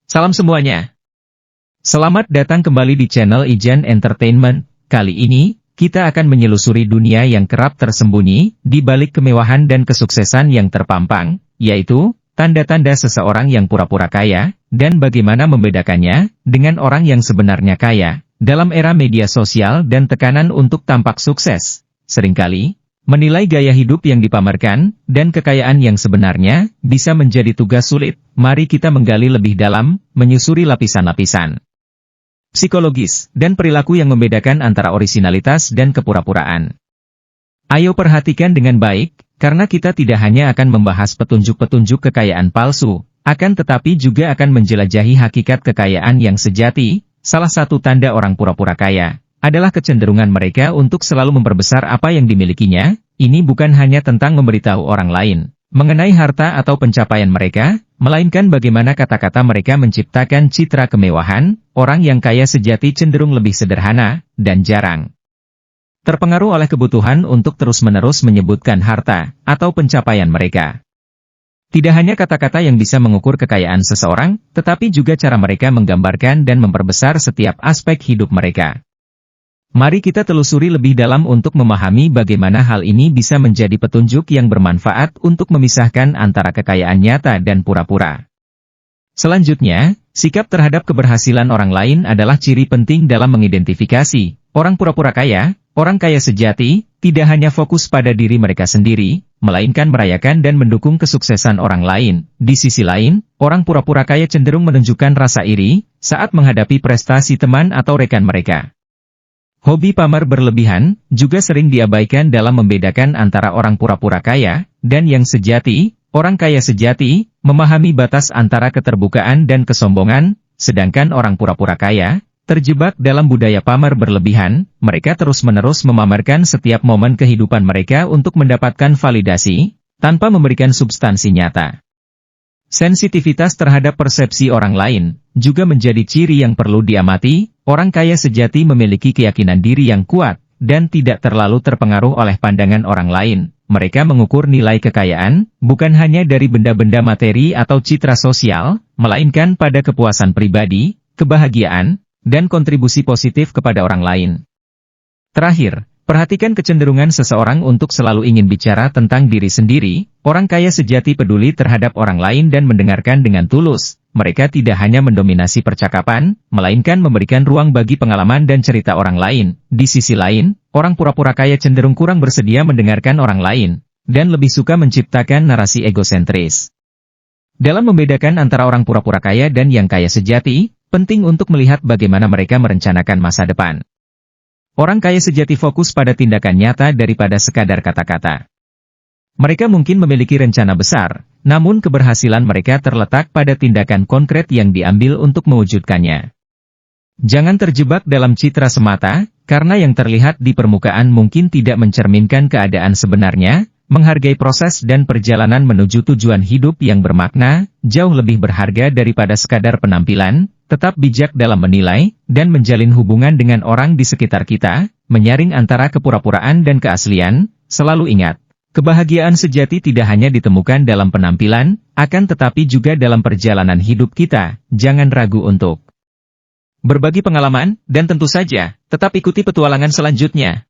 Salam semuanya. Selamat datang kembali di channel Ijan Entertainment. Kali ini, kita akan menyelusuri dunia yang kerap tersembunyi di balik kemewahan dan kesuksesan yang terpampang, yaitu tanda-tanda seseorang yang pura-pura kaya, dan bagaimana membedakannya dengan orang yang sebenarnya kaya. Dalam era media sosial dan tekanan untuk tampak sukses, seringkali menilai gaya hidup yang dipamerkan dan kekayaan yang sebenarnya bisa menjadi tugas sulit. Mari kita menggali lebih dalam, menyusuri lapisan-lapisan psikologis dan perilaku yang membedakan antara orisinalitas dan kepura-puraan. Ayo perhatikan dengan baik, karena kita tidak hanya akan membahas petunjuk-petunjuk kekayaan palsu, akan tetapi juga akan menjelajahi hakikat kekayaan yang sejati. Salah satu tanda orang pura-pura kaya adalah kecenderungan mereka untuk selalu memperbesar apa yang dimilikinya. Ini bukan hanya tentang memberitahu orang lain mengenai harta atau pencapaian mereka, melainkan bagaimana kata-kata mereka menciptakan citra kemewahan. Orang yang kaya sejati cenderung lebih sederhana dan jarang terpengaruh oleh kebutuhan untuk terus-menerus menyebutkan harta atau pencapaian mereka. Tidak hanya kata-kata yang bisa mengukur kekayaan seseorang, tetapi juga cara mereka menggambarkan dan memperbesar setiap aspek hidup mereka. Mari kita telusuri lebih dalam untuk memahami bagaimana hal ini bisa menjadi petunjuk yang bermanfaat untuk memisahkan antara kekayaan nyata dan pura-pura. Selanjutnya, sikap terhadap keberhasilan orang lain adalah ciri penting dalam mengidentifikasi orang pura-pura kaya. Orang kaya sejati tidak hanya fokus pada diri mereka sendiri, melainkan merayakan dan mendukung kesuksesan orang lain. Di sisi lain, orang pura-pura kaya cenderung menunjukkan rasa iri saat menghadapi prestasi teman atau rekan mereka. Hobi pamer berlebihan juga sering diabaikan dalam membedakan antara orang pura-pura kaya dan yang sejati. Orang kaya sejati memahami batas antara keterbukaan dan kesombongan, sedangkan orang pura-pura kaya terjebak dalam budaya pamer berlebihan. Mereka terus-menerus memamerkan setiap momen kehidupan mereka untuk mendapatkan validasi, tanpa memberikan substansi nyata. Sensitivitas terhadap persepsi orang lain juga menjadi ciri yang perlu diamati. Orang kaya sejati memiliki keyakinan diri yang kuat, dan tidak terlalu terpengaruh oleh pandangan orang lain. Mereka mengukur nilai kekayaan, bukan hanya dari benda-benda materi atau citra sosial, melainkan pada kepuasan pribadi, kebahagiaan, dan kontribusi positif kepada orang lain. Terakhir, perhatikan kecenderungan seseorang untuk selalu ingin bicara tentang diri sendiri. Orang kaya sejati peduli terhadap orang lain dan mendengarkan dengan tulus. Mereka tidak hanya mendominasi percakapan, melainkan memberikan ruang bagi pengalaman dan cerita orang lain. Di sisi lain, orang pura-pura kaya cenderung kurang bersedia mendengarkan orang lain, dan lebih suka menciptakan narasi egosentris. Dalam membedakan antara orang pura-pura kaya dan yang kaya sejati, penting untuk melihat bagaimana mereka merencanakan masa depan. Orang kaya sejati fokus pada tindakan nyata daripada sekadar kata-kata. Mereka mungkin memiliki rencana besar, namun keberhasilan mereka terletak pada tindakan konkret yang diambil untuk mewujudkannya. Jangan terjebak dalam citra semata, karena yang terlihat di permukaan mungkin tidak mencerminkan keadaan sebenarnya. Menghargai proses dan perjalanan menuju tujuan hidup yang bermakna, jauh lebih berharga daripada sekadar penampilan. Tetap bijak dalam menilai, dan menjalin hubungan dengan orang di sekitar kita, menyaring antara kepura-puraan dan keaslian. Selalu ingat, kebahagiaan sejati tidak hanya ditemukan dalam penampilan, akan tetapi juga dalam perjalanan hidup kita. Jangan ragu untuk berbagi pengalaman, dan tentu saja, tetap ikuti petualangan selanjutnya.